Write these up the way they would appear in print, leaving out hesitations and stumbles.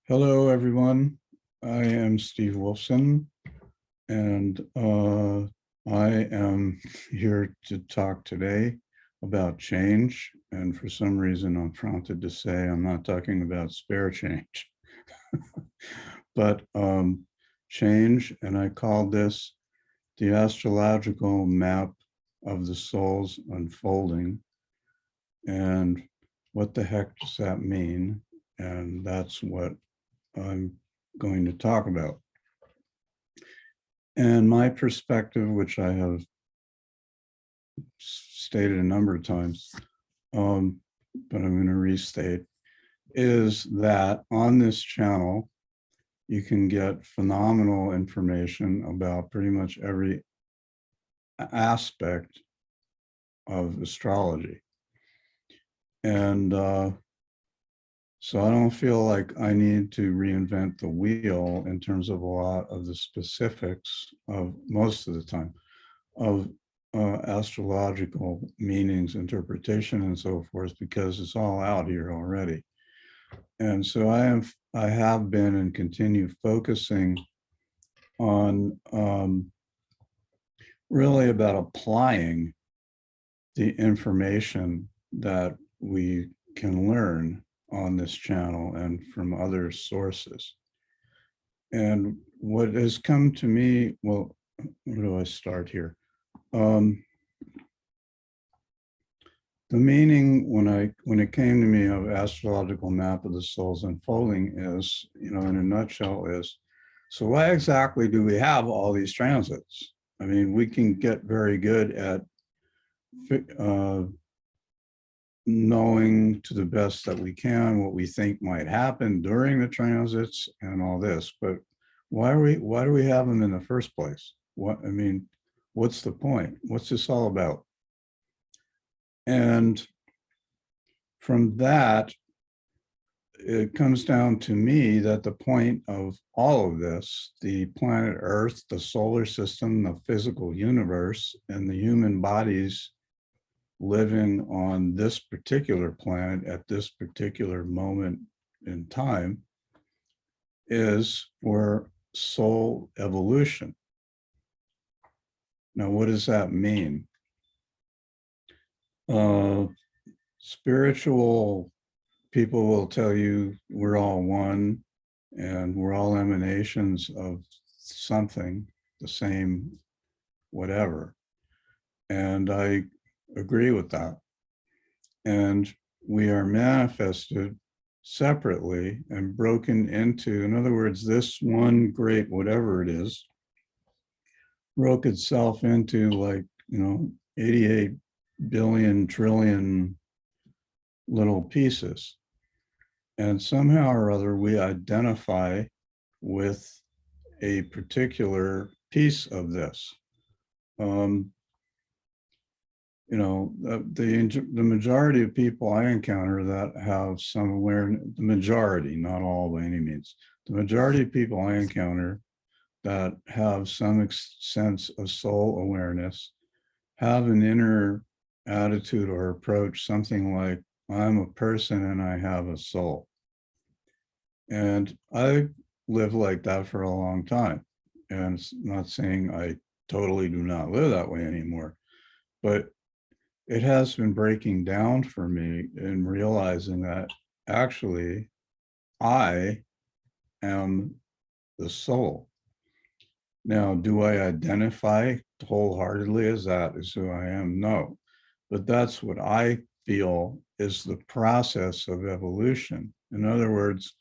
Hello, everyone. I am Steve Wolfson, and I am here to talk today about change. And for some reason, I'm prompted to say I'm not talking about spare change, but change. And I call this the astrological map of the soul's unfolding. And what the heck does that mean? And that's what I'm going to talk about. And my perspective, which I have stated a number of times, but I'm going to restate, is that on this channel, you can get phenomenal information about pretty much every aspect of astrology. And so I don't feel like I need to reinvent the wheel in terms of a lot of the specifics of most of the time of astrological meanings, interpretation, and so forth, because it's all out here already. And so I have been and continue focusing on really about applying the information that we can learn on this channel and from other sources. And what has come to me, well, where do I start here? The meaning when it came to me of astrological map of the soul's unfolding is, in a nutshell, is, so why exactly do we have all these transits? I mean, we can get very good at knowing to the best that we can what we think might happen during the transits and all this, but why do we have them in the first place? What's the point? What's this all about? And from that, it comes down to me that the point of all of this, the planet Earth, the solar system, the physical universe, and the human bodies living on this particular planet at this particular moment in time, is for soul evolution. Now, what does that mean? Spiritual people will tell you we're all one and we're all emanations of something, the same whatever. And I agree with that. And we are manifested separately and broken into, in other words, this one great whatever it is, broke itself into 88 billion trillion little pieces. And somehow or other, we identify with a particular piece of this. The majority of people I encounter that have some awareness, the majority, not all by any means, the majority of people I encounter that have some sense of soul awareness have an inner attitude or approach, something like, I'm a person and I have a soul. And I lived like that for a long time. And it's not saying I totally do not live that way anymore, but it has been breaking down for me in realizing that actually I am the soul. Now, do I identify wholeheartedly as that is who I am? No, but that's what I feel is the process of evolution. In other words,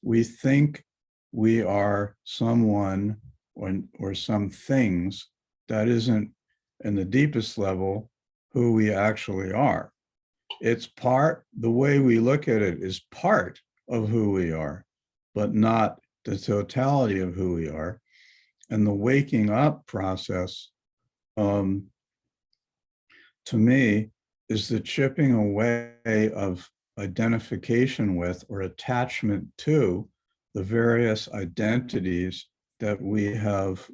we think we are someone or some things that isn't, in the deepest level, who we actually are. It's the way we look at it is part of who we are, but not the totality of who we are. And the waking up process, to me, is the chipping away of identification with or attachment to the various identities that we have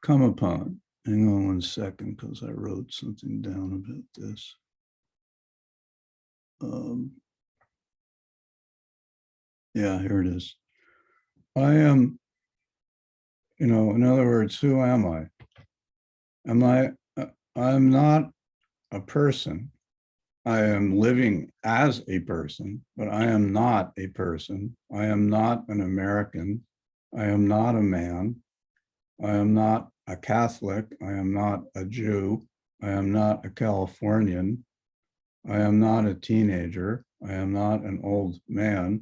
come upon. Hang on one second, because I wrote something down about this. Yeah, here it is. I am, in other words, who am I? Am I, I'm not a person. I am living as a person, but I am not a person. I am not an American. I am not a man. I am not a Catholic. I am not a Jew. I am not a Californian. I am not a teenager. I am not an old man.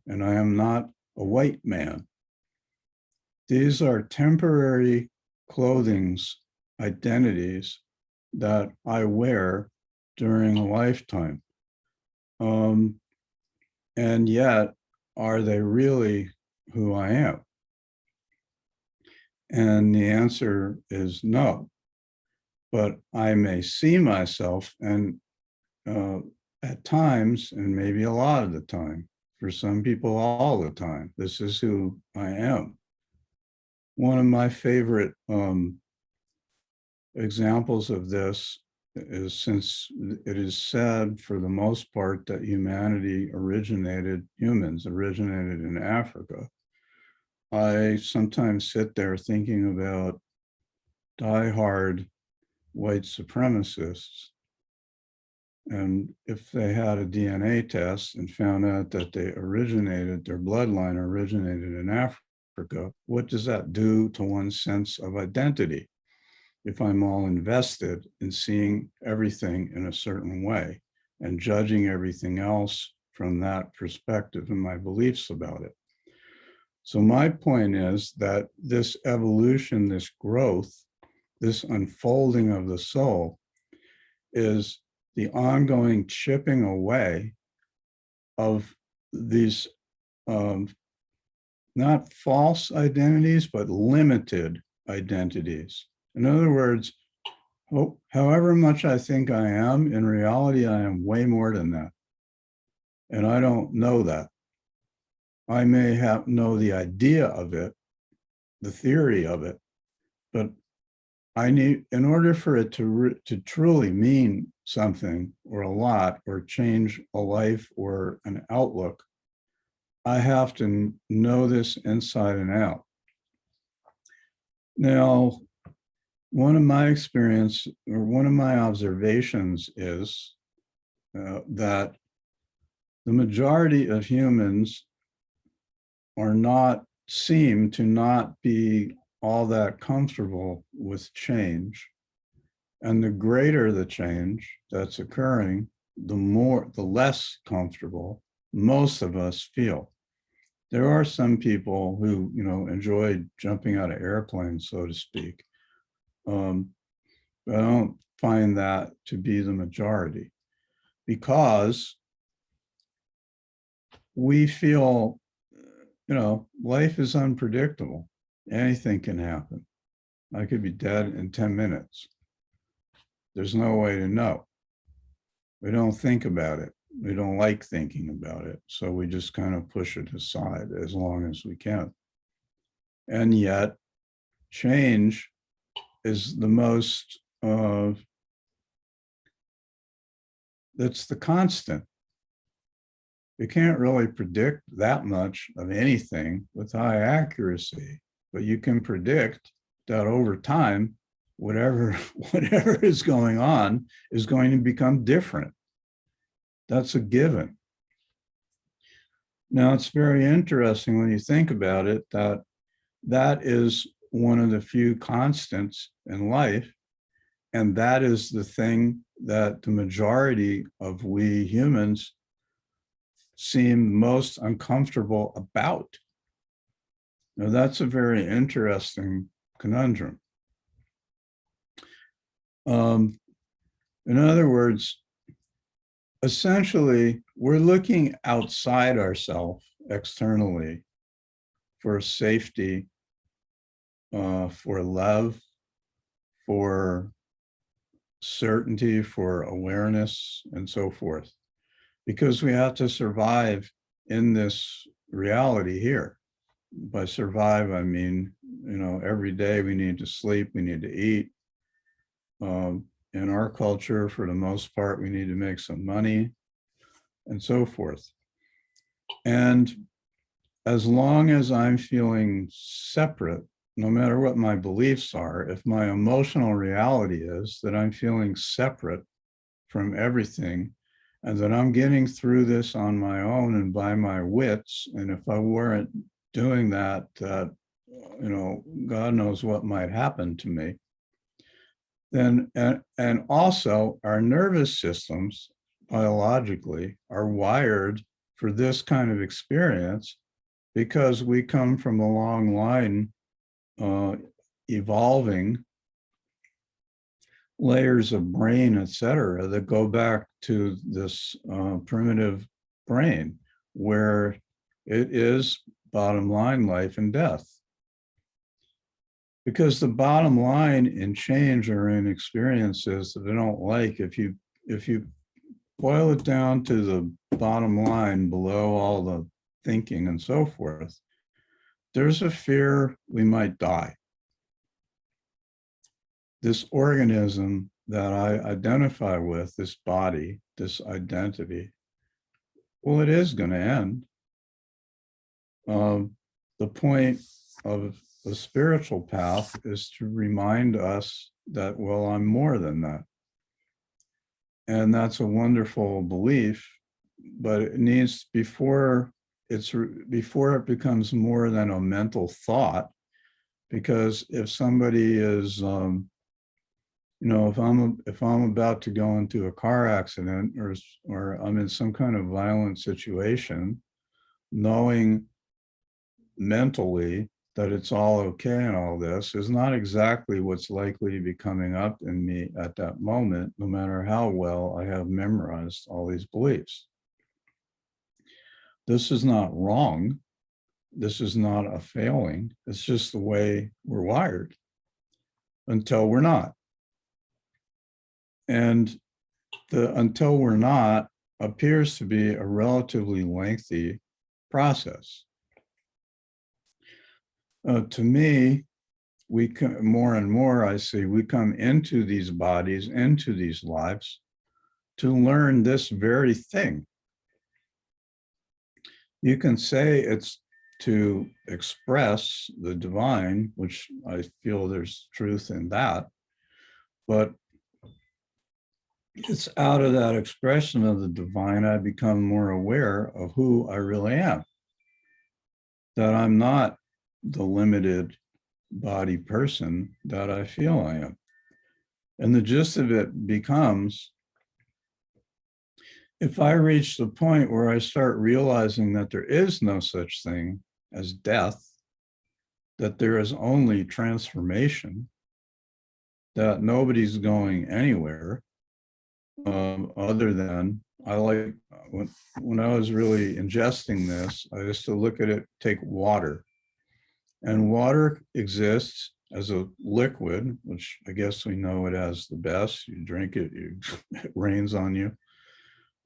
And I am not a white man. These are temporary clothing's identities that I wear during a lifetime. Um, and yet, are they really who I am? And the answer is no. But I may see myself, and uh, at times, and maybe a lot of the time, for some people, all the time, this is who I am. One of my favorite examples of this is, since it is said for the most part that humans originated in Africa, I sometimes sit there thinking about diehard white supremacists. And if they had a DNA test and found out that their bloodline originated in Africa, what does that do to one's sense of identity? If I'm all invested in seeing everything in a certain way and judging everything else from that perspective and my beliefs about it. So my point is that this evolution, this growth, this unfolding of the soul is the ongoing chipping away of these not false identities, but limited identities. In other words, however much I think I am, in reality, I am way more than that. And I don't know that. I may know the idea of it, the theory of it, but in order for it to truly mean something or a lot or change a life or an outlook, I have to know this inside and out. Now, one of my observations is that the majority of humans seem to not be all that comfortable with change. And the greater the change that's occurring, the less comfortable most of us feel. There are some people who, enjoy jumping out of airplanes, so to speak. But I don't find that to be the majority, because we feel, life is unpredictable. Anything can happen. I could be dead in 10 minutes. There's no way to know. We don't think about it. We don't like thinking about it. So we just kind of push it aside as long as we can. And yet, change is the most, that's the constant. You can't really predict that much of anything with high accuracy, but you can predict that over time, whatever is going on is going to become different. That's a given. Now, it's very interesting when you think about it, that is one of the few constants in life. And that is the thing that the majority of we humans seem most uncomfortable about. Now, that's a very interesting conundrum. In other words, essentially, we're looking outside ourselves externally for safety, for love, for certainty, for awareness, and so forth, because we have to survive in this reality here. By survive, I mean, every day we need to sleep, we need to eat. In our culture, for the most part, we need to make some money and so forth. And as long as I'm feeling separate, no matter what my beliefs are, if my emotional reality is that I'm feeling separate from everything and that I'm getting through this on my own and by my wits, and if I weren't doing that, God knows what might happen to me. Then, and also our nervous systems biologically are wired for this kind of experience because we come from a long line evolving layers of brain, et cetera, that go back to this primitive brain where it is bottom line life and death. Because the bottom line in change or in experiences that I don't like, if you boil it down to the bottom line below all the thinking and so forth, there's a fear we might die. This organism that I identify with, this body, this identity, well, it is going to end. The point of the spiritual path is to remind us that, well, I'm more than that. And that's a wonderful belief, but it needs, before it becomes more than a mental thought, because if somebody is, if I'm about to go into a car accident or I'm in some kind of violent situation, knowing mentally that it's all okay and all this is not exactly what's likely to be coming up in me at that moment, no matter how well I have memorized all these beliefs. This is not wrong. This is not a failing. It's just the way we're wired until we're not. And the until we're not appears to be a relatively lengthy process. To me, we come, more and more I see, we come into these bodies, into these lives to learn this very thing. You can say it's to express the divine, which I feel there's truth in that, but it's out of that expression of the divine I become more aware of who I really am, that I'm not the limited body person that I feel I am. And the gist of it becomes, if I reach the point where I start realizing that there is no such thing as death, that there is only transformation, that nobody's going anywhere other than, I like, when I was really ingesting this, I used to look at it, take water. And water exists as a liquid, which I guess we know it as the best. You drink it, it rains on you.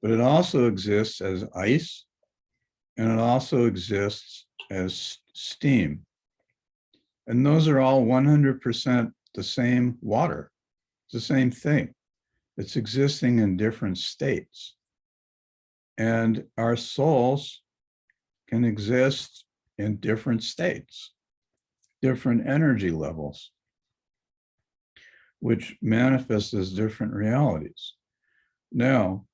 But it also exists as ice, and it also exists as steam. And those are all 100% the same water. It's the same thing. It's existing in different states. And our souls can exist in different states, different energy levels, which manifest as different realities. Now,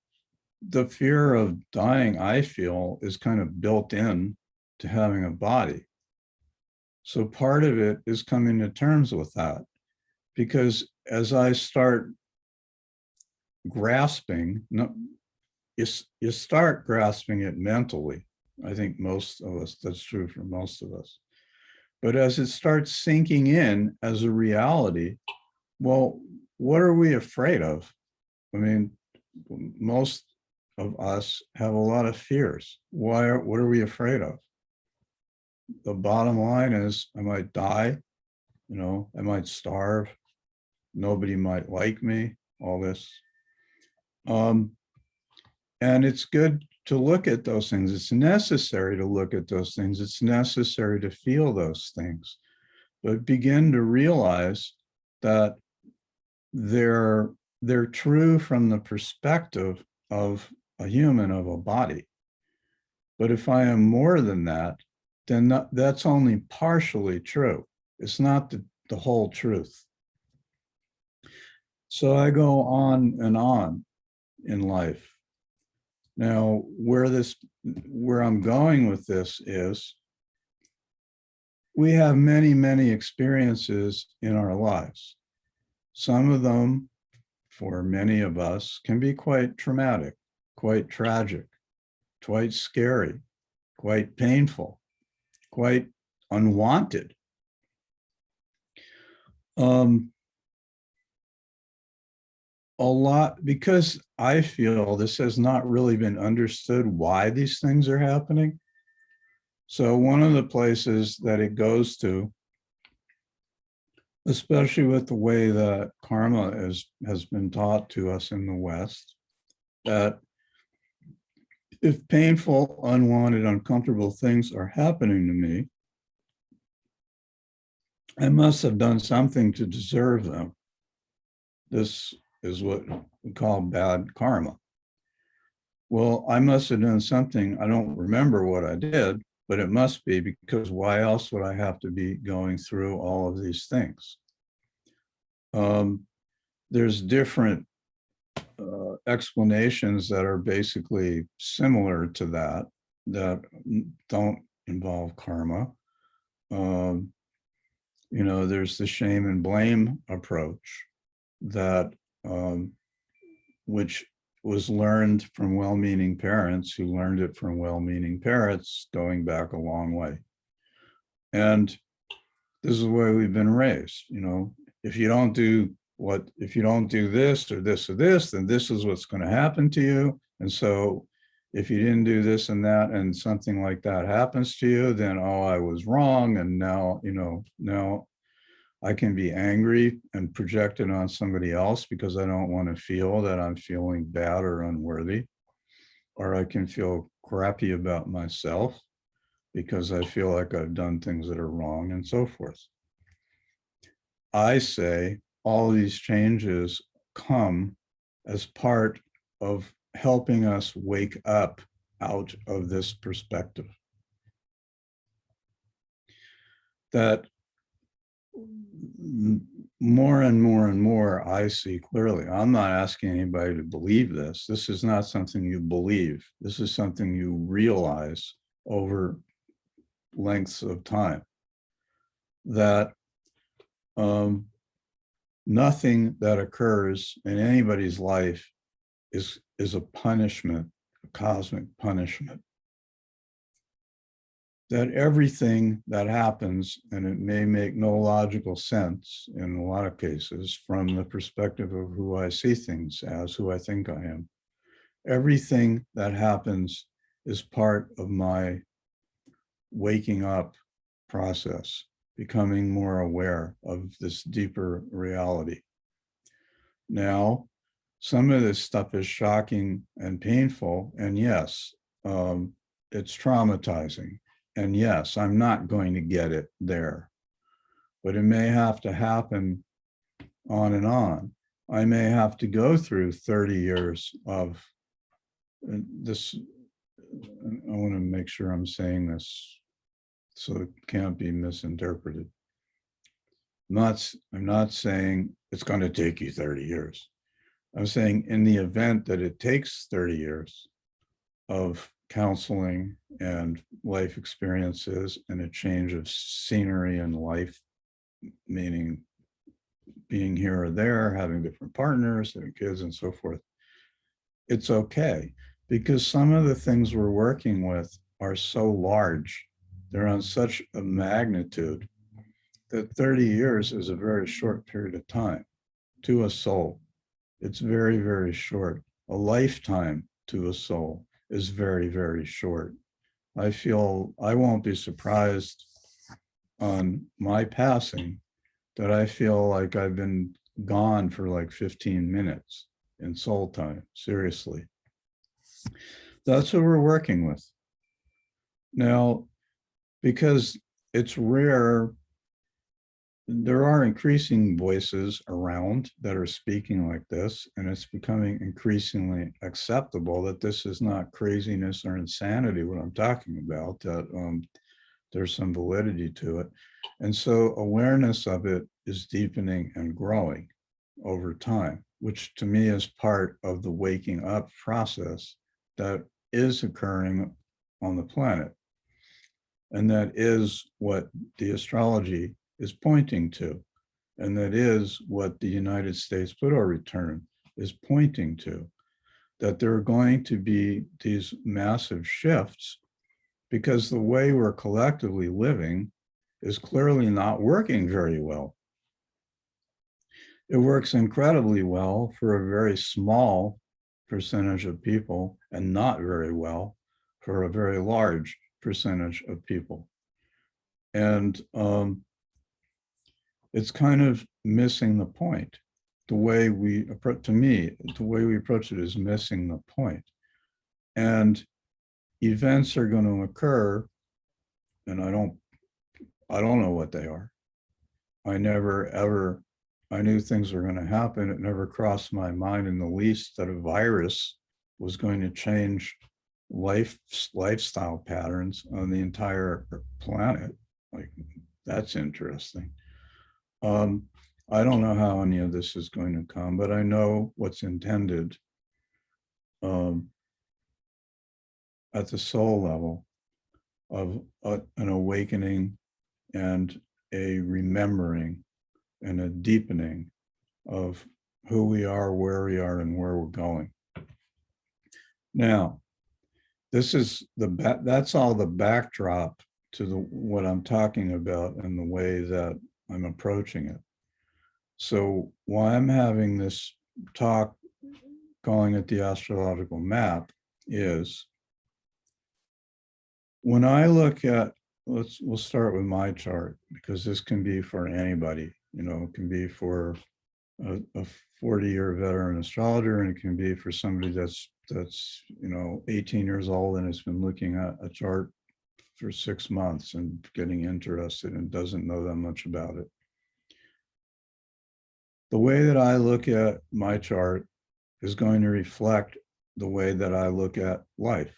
the fear of dying, I feel, is kind of built in to having a body. So part of it is coming to terms with that, because as I start grasping, you start grasping it mentally. I think most of us, that's true for most of us. But as it starts sinking in as a reality, well, what are we afraid of? I mean, most of us have a lot of fears. What are we afraid of? The bottom line is, I might die, I might starve, nobody might like me, all this. And it's good to look at those things. It's necessary to look at those things. It's necessary to feel those things, but begin to realize that they're true from the perspective of a human, of a body. But if I am more than that, then that's only partially true. It's not the whole truth. So I go on and on in life. Now, where I'm going with this is we have many, many experiences in our lives. Some of them, for many of us, can be quite traumatic, quite tragic, quite scary, quite painful, quite unwanted. A lot, because I feel this has not really been understood why these things are happening. So one of the places that it goes to, especially with the way that karma has been taught to us in the West, that if painful, unwanted, uncomfortable things are happening to me, I must have done something to deserve them. This is what we call bad karma. Well, I must have done something. I don't remember what I did, but it must be, because why else would I have to be going through all of these things? There's different explanations that are basically similar to that don't involve karma. There's the shame and blame approach that which was learned from well-meaning parents who learned it from well-meaning parents going back a long way. And this is the way we've been raised. If you don't do this or this or this, then this is what's going to happen to you. And so if you didn't do this and that, and something like that happens to you, then, oh, I was wrong. And now I can be angry and project it on somebody else because I don't want to feel that I'm feeling bad or unworthy. Or I can feel crappy about myself because I feel like I've done things that are wrong and so forth. I say all of these changes come as part of helping us wake up out of this perspective. That more and more and more I see clearly. I'm not asking anybody to believe this. This is not something you believe. This is something you realize over lengths of time. That nothing that occurs in anybody's life is a punishment, a cosmic punishment. That everything that happens, and it may make no logical sense in a lot of cases from the perspective of who I see things as, who I think I am, everything that happens is part of my waking up process, becoming more aware of this deeper reality. Now, some of this stuff is shocking and painful, and yes, it's traumatizing. And yes, I'm not going to get it there, but it may have to happen on and on. I may have to go through 30 years of this. I want to make sure I'm saying this so it can't be misinterpreted. I'm not saying it's going to take you 30 years. I'm saying in the event that it takes 30 years of counseling and life experiences and a change of scenery and life, meaning being here or there, having different partners, having kids and so forth, it's okay, because some of the things we're working with are so large, they're on such a magnitude that 30 years is a very short period of time to a soul. It's very, very short. A lifetime to a soul is very, very short. I feel I won't be surprised on my passing that I feel like I've been gone for like 15 minutes in soul time, seriously. That's what we're working with. Now, because it's rare, there are increasing voices around that are speaking like this, and it's becoming increasingly acceptable that this is not craziness or insanity, what I'm talking about, that there's some validity to it. And so awareness of it is deepening and growing over time, which to me is part of the waking up process that is occurring on the planet. And that is what the astrology is pointing to. And that is what the United States Pluto return is pointing to, that there are going to be these massive shifts because the way we're collectively living is clearly not working very well. It works incredibly well for a very small percentage of people and not very well for a very large percentage of people. And it's kind of missing the point. The way we approach, to me, the way we approach it is missing the point. And events are going to occur, and I don't know what they are. I never ever, I knew things were going to happen. It never crossed my mind in the least that a virus was going to change lifestyle patterns on the entire planet. Like, that's interesting. I don't know how any of this is going to come, but I know what's intended at the soul level of an awakening and a remembering and a deepening of who we are, and where we're going. Now, this is that's all the backdrop to what I'm talking about and the way that I'm approaching it. So why I'm having this talk, calling it the astrological map, is when I look at, we'll start with my chart, because this can be for anybody. It can be for a 40-year veteran astrologer, and it can be for somebody that's 18 years old and has been looking at a chart for 6 months and getting interested and doesn't know that much about it. The way that I look at my chart is going to reflect the way that I look at life.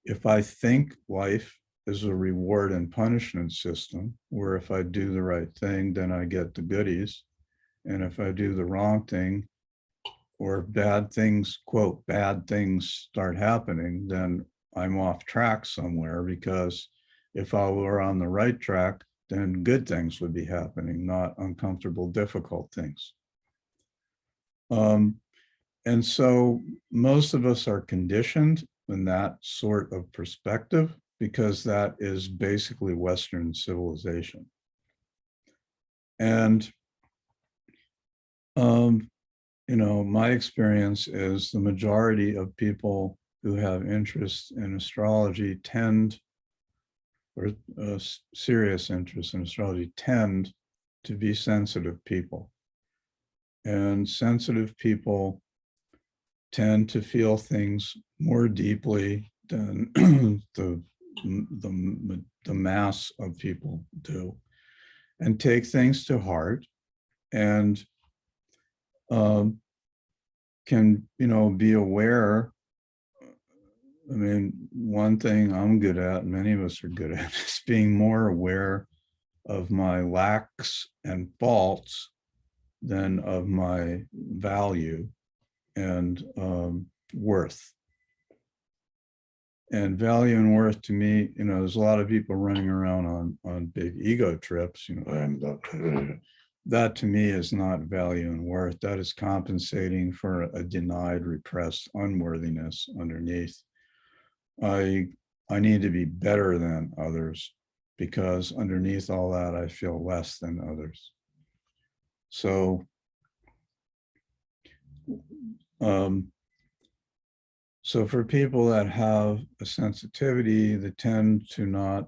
If I think life is a reward and punishment system, where if I do the right thing, then I get the goodies, and if I do the wrong thing, or bad things, quote, bad things start happening, then I'm off track somewhere, because if I were on the right track, then good things would be happening, not uncomfortable, difficult things. And so most of us are conditioned in that sort of perspective, because that is basically Western civilization. And my experience is the majority of people who have interest in astrology or serious interest in astrology tend to be sensitive people. And sensitive people tend to feel things more deeply than the mass of people do, and take things to heart, and can be aware. I mean, one thing I'm good at, and many of us are good at, is being more aware of my lacks and faults than of my value and worth. And value and worth, to me, there's a lot of people running around on big ego trips. That to me is not value and worth. That is compensating for a denied, repressed unworthiness underneath. I need to be better than others, because underneath all that, I feel less than others. So, so for people that have a sensitivity, they tend to not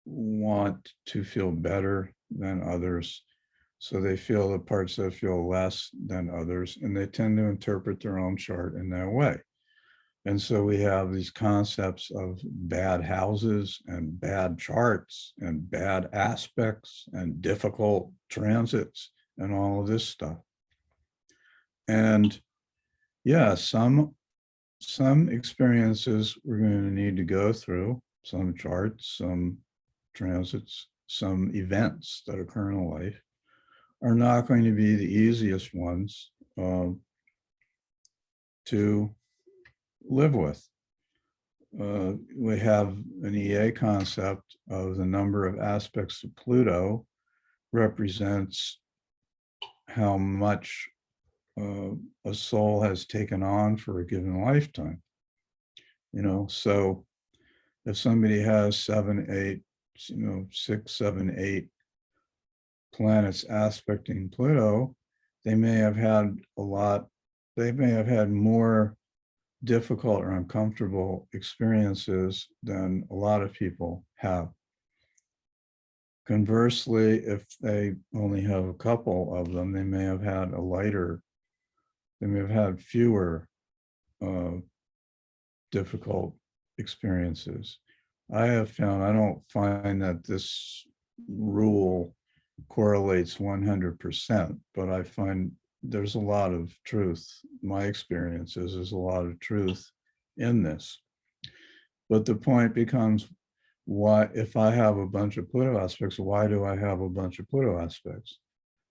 want to feel better than others. So they feel the parts that feel less than others, and they tend to interpret their own chart in that way. And so we have these concepts of bad houses and bad charts and bad aspects and difficult transits and all of this stuff. And yeah, some experiences we're going to need to go through, some charts, some transits, some events that occur in life are not going to be the easiest ones to live with. We have an EA concept of the number of aspects of Pluto represents how much a soul has taken on for a given lifetime. So if somebody has 7, 8, 6, 7, 8 planets aspecting Pluto, they may have had more difficult or uncomfortable experiences than a lot of people have. Conversely, if they only have a couple of them, they may have had fewer difficult experiences. I don't find that this rule correlates 100%, but I find there's a lot of truth. My experience is there's a lot of truth in this. But the point becomes, why, if I have a bunch of Pluto aspects, why do I have a bunch of Pluto aspects?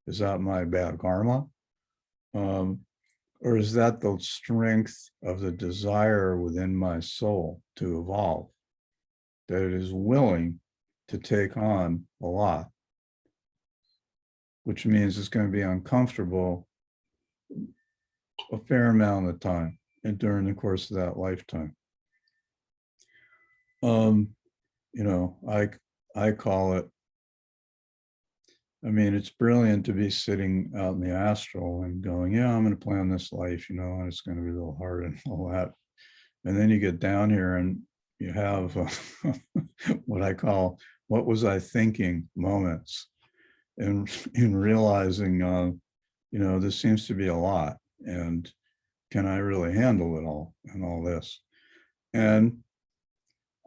Is that my bad karma? Or is that the strength of the desire within my soul to evolve, that it is willing to take on a lot, which means it's going to be uncomfortable a fair amount of time and during the course of that lifetime. I call it, it's brilliant to be sitting out in the astral and going, yeah, I'm going to plan this life, and it's going to be a little hard and all that. And then you get down here and you have what I call, what was I thinking moments, and in realizing, this seems to be a lot, and can I really handle it all and all this? And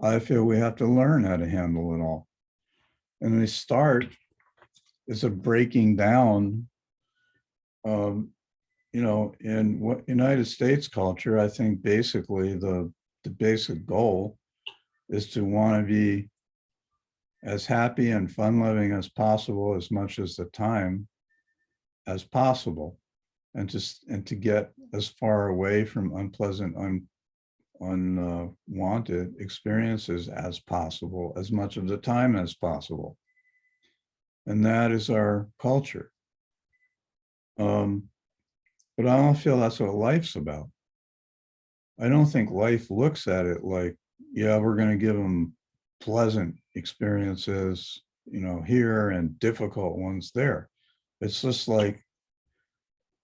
I feel we have to learn how to handle it all. And they start is a breaking down, in what United States culture, I think basically the basic goal is to want to be as happy and fun-loving as possible, as much as the time as possible, and to get as far away from unpleasant, unwanted experiences as possible, as much of the time as possible. And that is our culture. But I don't feel that's what life's about. I don't think life looks at it like, yeah, we're going to give them pleasant experiences, here, and difficult ones there. It's just like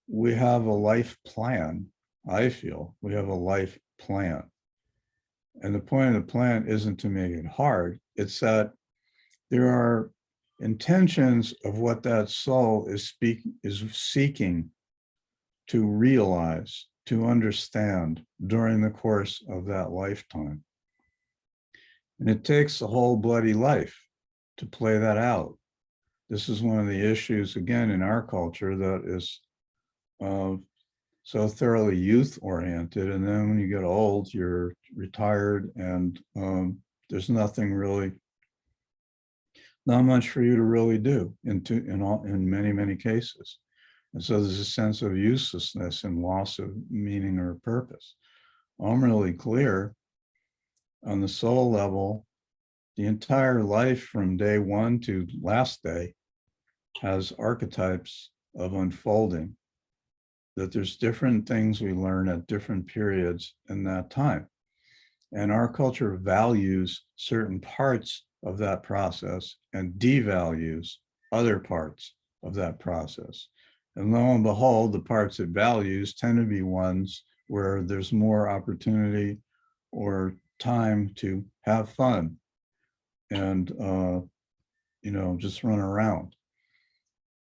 we have a life plan. I feel we have a life plan. And the point of the plan isn't to make it hard. It's that there are intentions of what that soul is seeking to realize, to understand during the course of that lifetime. And it takes a whole bloody life to play that out. This is one of the issues, again, in our culture that is so thoroughly youth-oriented. And then when you get old, you're retired, and there's nothing really, not much for you to really do in many, many cases. And so there's a sense of uselessness and loss of meaning or purpose. I'm really clear on the soul level, the entire life from day one to last day has archetypes of unfolding, that there's different things we learn at different periods in that time. And our culture values certain parts of that process and devalues other parts of that process. And lo and behold, the parts it values tend to be ones where there's more opportunity or time to have fun and, just run around.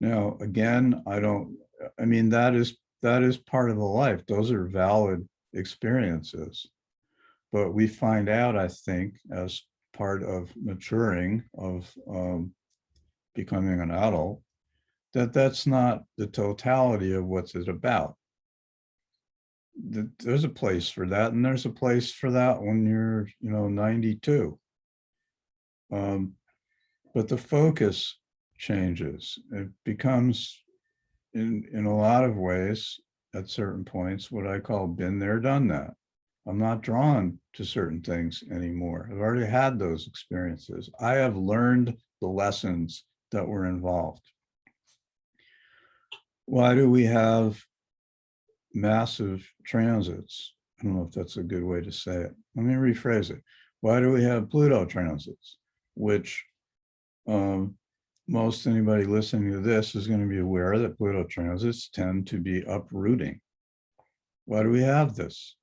Now, again, that is part of the life. Those are valid experiences. But we find out, I think, as part of maturing, of becoming an adult, that that's not the totality of what's it about. There's a place for that, and there's a place for that when you're, 92. But the focus changes. It becomes, in a lot of ways, at certain points, what I call been there, done that. I'm not drawn to certain things anymore. I've already had those experiences. I have learned the lessons that were involved. Why do we have massive transits? I don't know if that's a good way to say it. Let me rephrase it. Why do we have Pluto transits, which most anybody listening to this is going to be aware that Pluto transits tend to be uprooting. Why do we have this?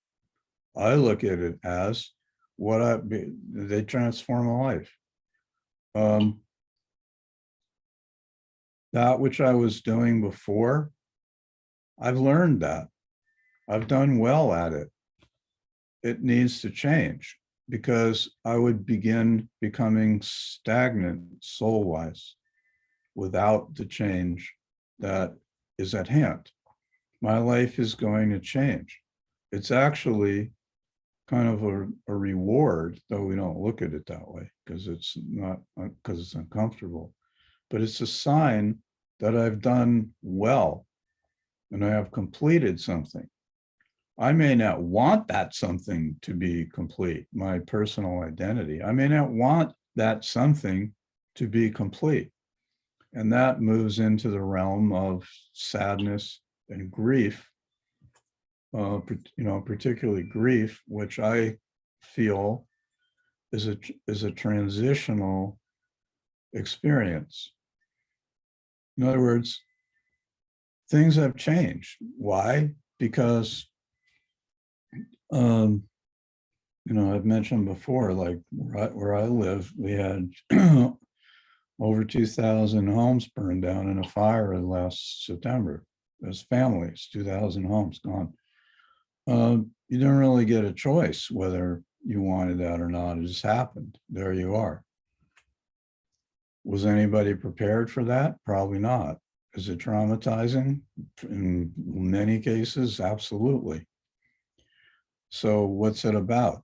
I look at it as they transform a life. That which I was doing before, I've learned that. I've done well at it. It needs to change because I would begin becoming stagnant soul-wise without the change that is at hand. My life is going to change. It's actually kind of a reward, though we don't look at it that way because it's uncomfortable. But it's a sign that I've done well and I have completed something. I may not want that something to be complete, my personal identity. I may not want that something to be complete. And that moves into the realm of sadness and grief, particularly grief, which I feel is a transitional experience. In other words, things have changed. Why? Because, I've mentioned before, like where I live, we had over 2,000 homes burned down in a fire last September. There's families, 2,000 homes gone. You don't really get a choice whether you wanted that or not. It just happened. There you are. Was anybody prepared for that? Probably not. Is it traumatizing? In many cases, absolutely. So what's it about?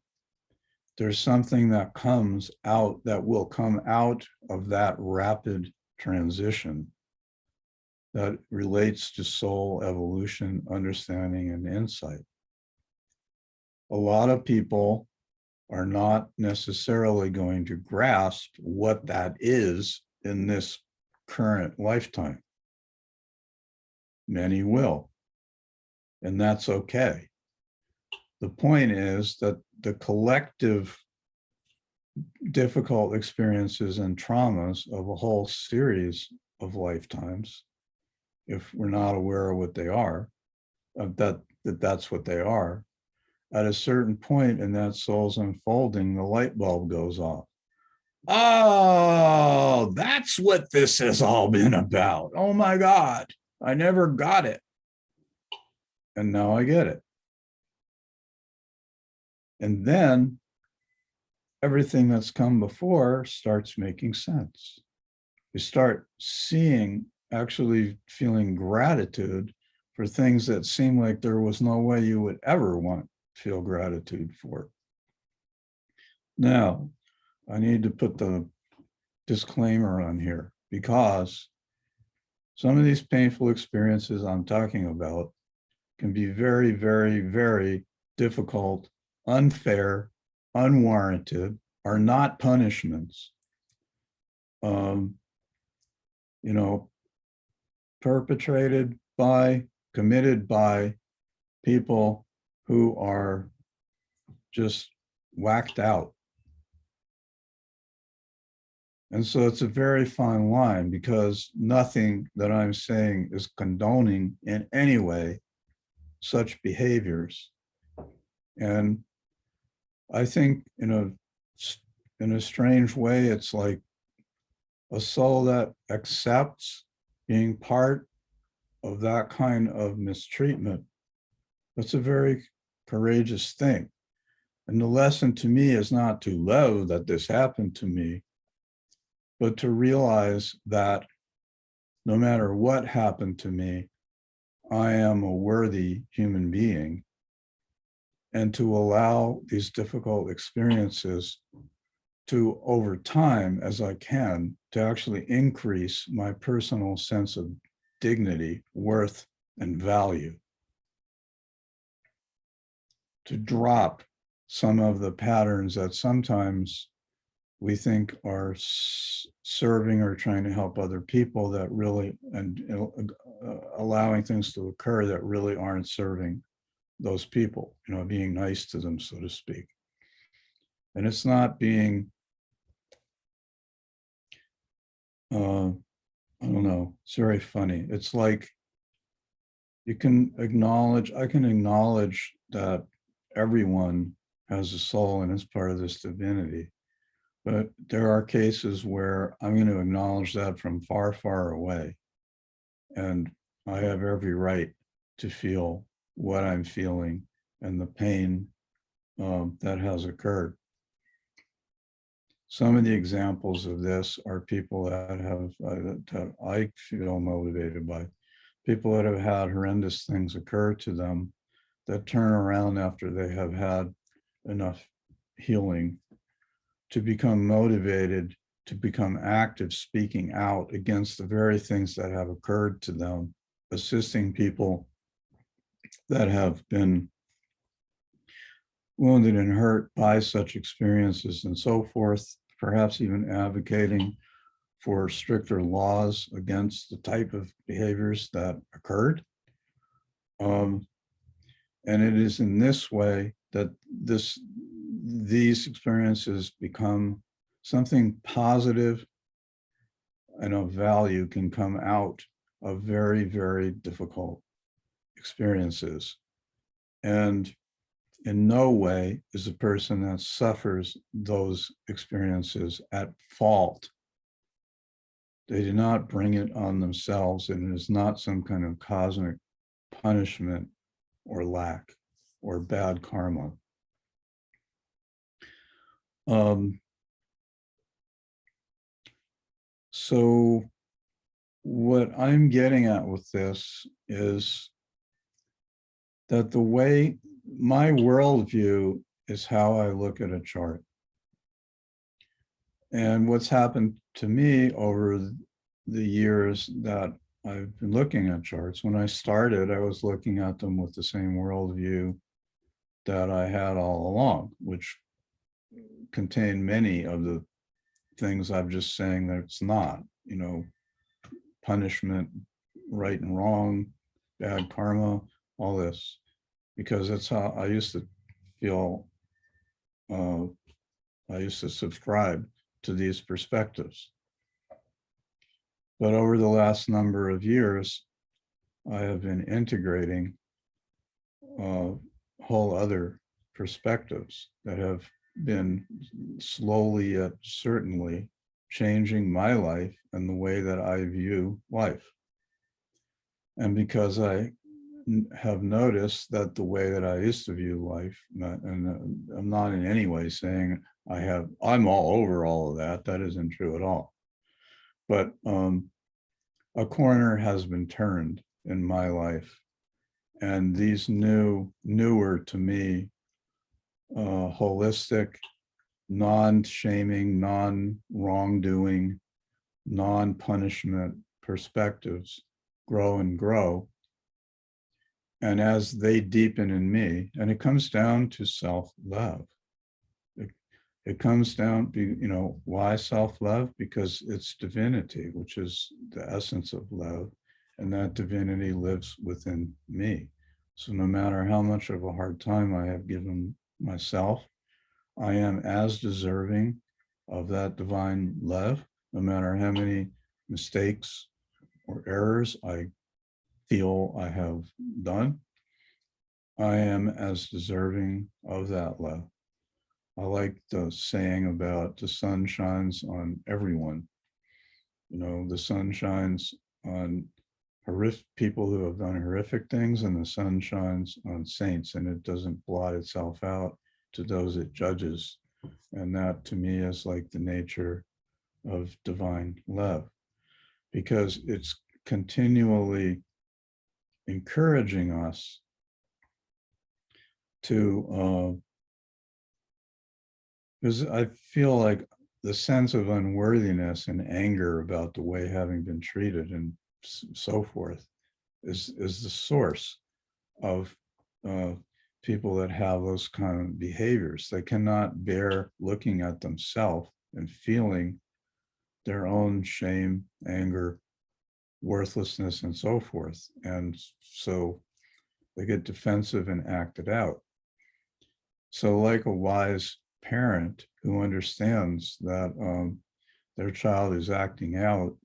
There's something that comes out, that will come out of that rapid transition that relates to soul evolution, understanding, and insight. A lot of people are not necessarily going to grasp what that is in this current lifetime. Many will, and that's okay. The point is that the collective difficult experiences and traumas of a whole series of lifetimes, if we're not aware of what they are, that's what they are, at a certain point in that soul's unfolding, the light bulb goes off. Oh, that's what this has all been about. Oh my God, I never got it. And now I get it. And then everything that's come before starts making sense. You start seeing, actually feeling gratitude for things that seem like there was no way you would ever want to feel gratitude for. Now, I need to put the disclaimer on here because some of these painful experiences I'm talking about can be very, very, very difficult, unfair, unwarranted, are not punishments. Perpetrated by, committed by people who are just whacked out. And so it's a very fine line because nothing that I'm saying is condoning in any way such behaviors. And I think in a strange way, it's like a soul that accepts being part of that kind of mistreatment. That's a very courageous thing. And the lesson to me is not to love that this happened to me, but to realize that no matter what happened to me, I am a worthy human being, and to allow these difficult experiences to, over time, as I can, to actually increase my personal sense of dignity, worth, and value. To drop some of the patterns that sometimes we think are serving or trying to help other people that really, and allowing things to occur that really aren't serving those people, being nice to them, so to speak. And it's not being, I don't know, it's very funny. It's like I can acknowledge that everyone has a soul and is part of this divinity. But there are cases where I'm going to acknowledge that from far, far away. And I have every right to feel what I'm feeling and the pain that has occurred. Some of the examples of this are people that have, that I feel motivated by, people that have had horrendous things occur to them that turn around after they have had enough healing to become motivated, to become active, speaking out against the very things that have occurred to them, assisting people that have been wounded and hurt by such experiences and so forth, perhaps even advocating for stricter laws against the type of behaviors that occurred. And it is in this way that these experiences become something positive and of value, can come out of very, very difficult experiences. And in no way is a person that suffers those experiences at fault. They do not bring it on themselves, and it is not some kind of cosmic punishment or lack or bad karma. So what I'm getting at with this is that the way my worldview is how I look at a chart. And what's happened to me over the years that I've been looking at charts, when I started, I was looking at them with the same worldview that I had all along, which contained many of the things I'm just saying that it's not, punishment, right and wrong, bad karma, all this, because that's how I used to feel. I used to subscribe to these perspectives. But over the last number of years, I have been integrating whole other perspectives that have been slowly yet certainly changing my life and the way that I view life. And because I have noticed that the way that I used to view life, and I'm not in any way saying I'm all over all of that. That isn't true at all. But a corner has been turned in my life. And these newer to me, holistic, non-shaming, non-wrongdoing, non-punishment perspectives grow and grow. And as they deepen in me, and it comes down to self-love. It comes down, why self-love? Because it's divinity, which is the essence of love, and that divinity lives within me. So no matter how much of a hard time I have given myself, I am as deserving of that divine love, no matter how many mistakes or errors I feel I have done. I am as deserving of that love. I like the saying about the sun shines on everyone. The sun shines on people who have done horrific things, and the sun shines on saints, and it doesn't blot itself out to those it judges. And that to me is like the nature of divine love, because it's continually encouraging us to, because I feel like the sense of unworthiness and anger about the way having been treated and so forth is the source of people that have those kind of behaviors. They cannot bear looking at themselves and feeling their own shame, anger, worthlessness, and so forth. And so they get defensive and act it out. So like a wise parent who understands that their child is acting out,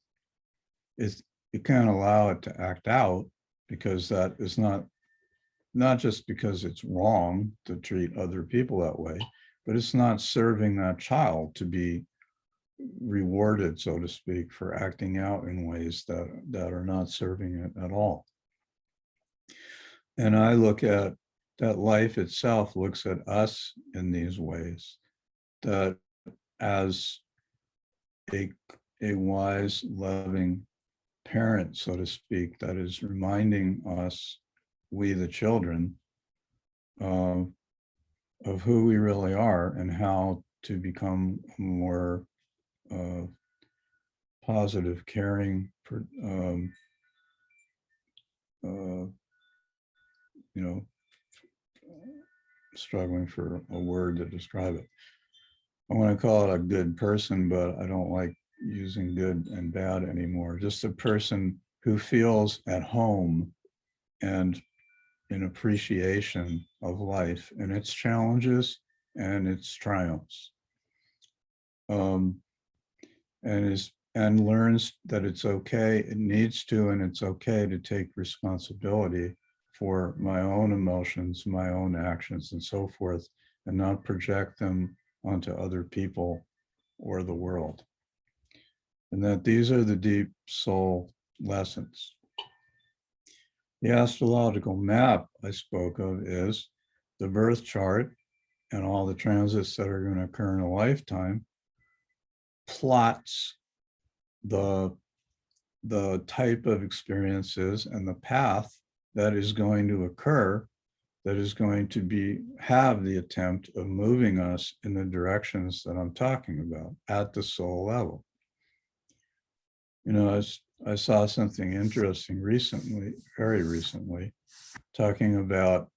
you can't allow it to act out, because that is not just because it's wrong to treat other people that way, but it's not serving that child to be rewarded, so to speak, for acting out in ways that are not serving it at all. And I look at that life itself looks at us in these ways, that as a wise, loving parent, so to speak, that is reminding us, we the children, of who we really are and how to become more positive, caring, you know, struggling for a word to describe it. I want to call it a good person, but I don't like using good and bad anymore. Just a person who feels at home and in appreciation of life and its challenges and its triumphs. And learns that it's okay, it needs to, and it's okay to take responsibility for my own emotions, my own actions, and so forth, and not project them onto other people or the world. And that these are the deep soul lessons. The astrological map I spoke of is the birth chart and all the transits that are going to occur in a lifetime, plots the type of experiences and the path that is going to occur, that is going to have the attempt of moving us in the directions that I'm talking about at the soul level. You know, I saw something interesting recently, very recently, talking about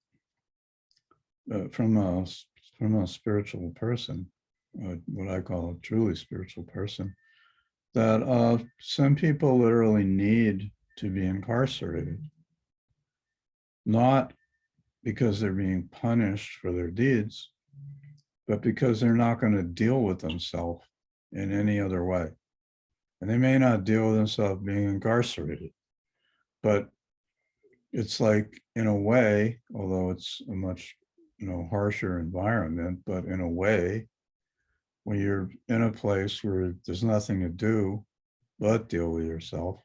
from a spiritual person, what I call a truly spiritual person, that some people literally need to be incarcerated, not because they're being punished for their deeds, but because they're not going to deal with themselves in any other way. And they may not deal with themselves being incarcerated, but it's like, in a way, although it's a much, harsher environment, but in a way, when you're in a place where there's nothing to do but deal with yourself,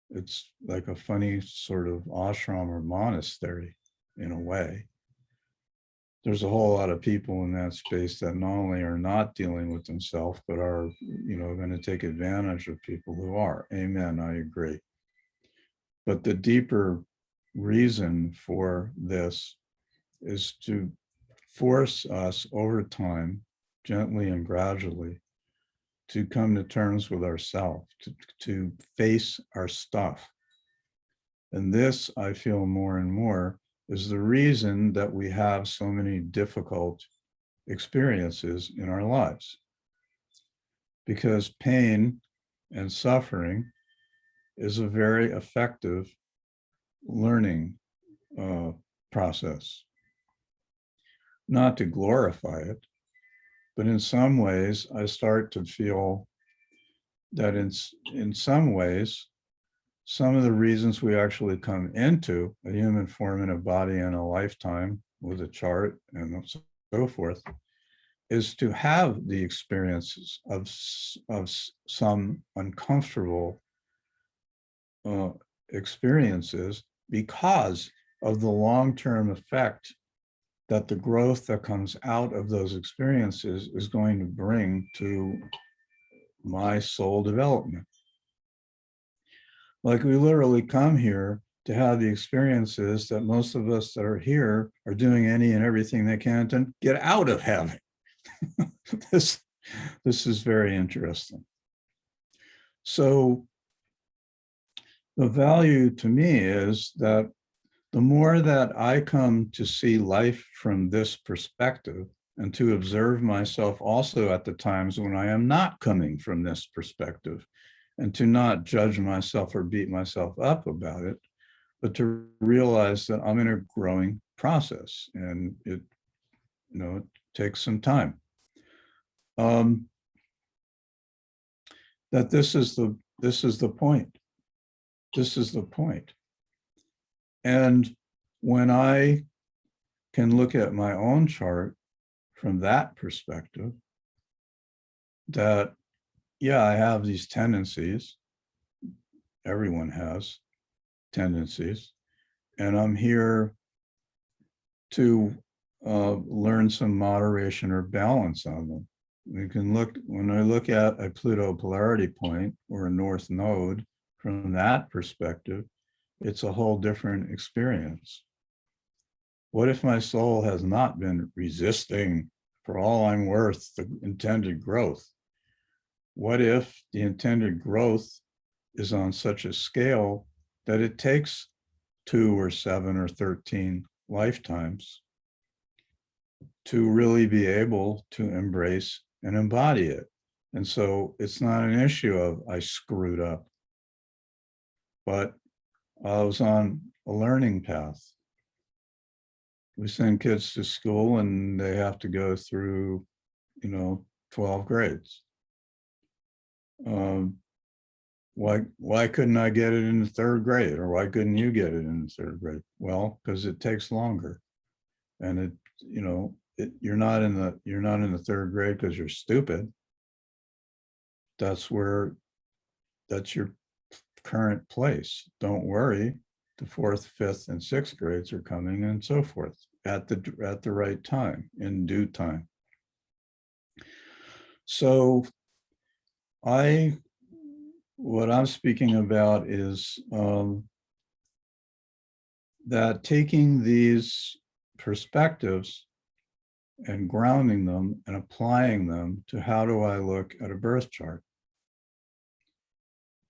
it's like a funny sort of ashram or monastery in a way. There's a whole lot of people in that space that not only are not dealing with themselves, but are, going to take advantage of people who are. Amen, I agree. But the deeper reason for this is to force us over time, gently and gradually, to come to terms with ourselves, to face our stuff. And this, I feel more and more, is the reason that we have so many difficult experiences in our lives. Because pain and suffering is a very effective learning process. Not to glorify it, but in some ways, I start to feel that in some ways, some of the reasons we actually come into a human form in a body in a lifetime with a chart and so forth is to have the experiences of some uncomfortable experiences, because of the long-term effect that the growth that comes out of those experiences is going to bring to my soul development. Like, we literally come here to have the experiences that most of us that are here are doing any and everything they can to get out of having. This is very interesting. So the value to me is that the more that I come to see life from this perspective and to observe myself also at the times when I am not coming from this perspective, and to not judge myself or beat myself up about it, but to realize that I'm in a growing process and it, it takes some time. That this is the point. This is the point. And when I can look at my own chart from that perspective, that, yeah, I have these tendencies. Everyone has tendencies. And I'm here to learn some moderation or balance on them. We can look, when I look at a Pluto polarity point or a North node from that perspective, it's a whole different experience. What if my soul has not been resisting, for all I'm worth, the intended growth? What if the intended growth is on such a scale that it takes 2 or 7 or 13 lifetimes to really be able to embrace and embody it? And so it's not an issue of I screwed up, but I was on a learning path. We send kids to school and they have to go through, 12 grades. Why couldn't I get it in the third grade, or why couldn't you get it in the third grade? Well, because it takes longer, and you're not in the third grade because you're stupid. That's your current place. Don't worry, the fourth, fifth, and sixth grades are coming, and so forth at the right time, in due time. So what I'm speaking about is that taking these perspectives and grounding them and applying them to how do I look at a birth chart.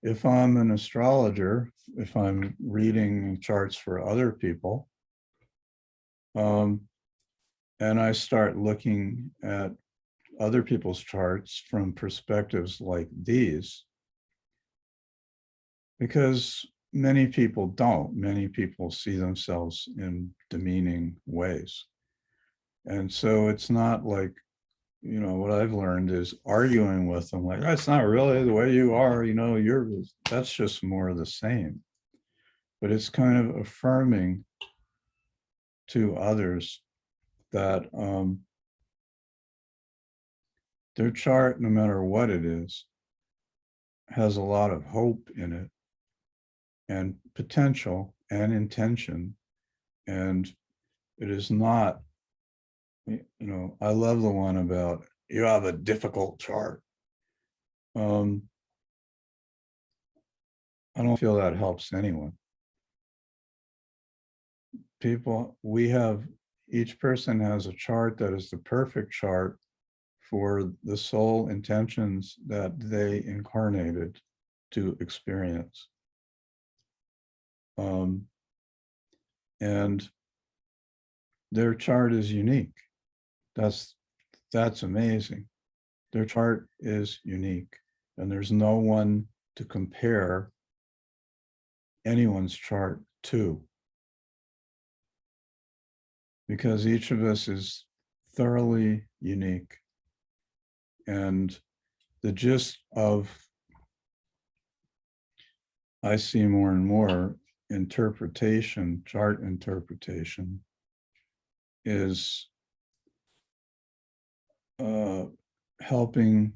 If I'm an astrologer, if I'm reading charts for other people, and I start looking at other people's charts from perspectives like these, because many people don't. Many people see themselves in demeaning ways. And so it's not like, what I've learned is arguing with them like, that's not really the way you are, that's just more of the same. But it's kind of affirming to others that their chart, no matter what it is, has a lot of hope in it, and potential and intention. And it is not, I love the one about you have a difficult chart. I don't feel that helps anyone. Each person has a chart that is the perfect chart for the soul intentions that they incarnated to experience. And their chart is unique. That's amazing. Their chart is unique, and there's no one to compare anyone's chart to, because each of us is thoroughly unique. And the gist of, I see more and more interpretation, chart interpretation, is helping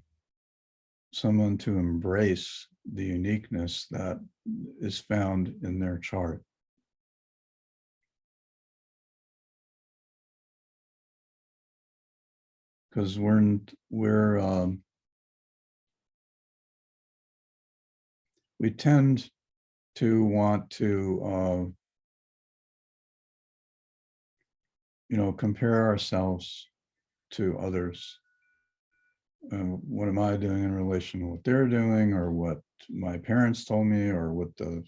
someone to embrace the uniqueness that is found in their chart. Because we tend to want to compare ourselves to others, what am I doing in relation to what they're doing, or what my parents told me, or what the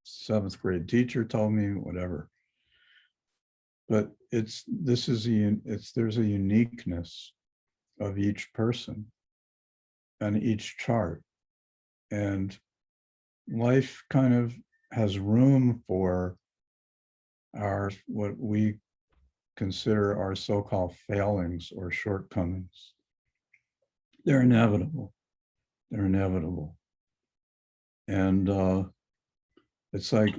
seventh grade teacher told me, whatever. But there's a uniqueness of each person and each chart, and life kind of has room for what we consider our so-called failings or shortcomings. They're inevitable. They're inevitable. And it's like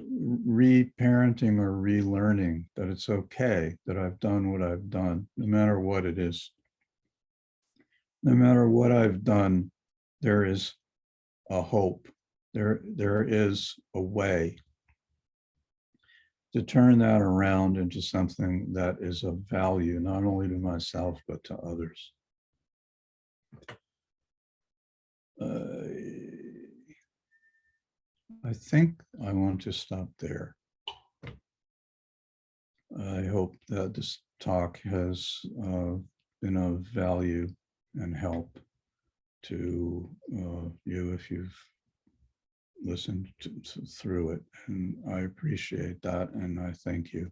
reparenting or relearning that it's okay that I've done what I've done, no matter what it is. No matter what I've done, there is a hope. There is a way to turn that around into something that is of value, not only to myself, but to others. I think I want to stop there. I hope that this talk has been of value and help to you if you've listened through it. And I appreciate that, and I thank you.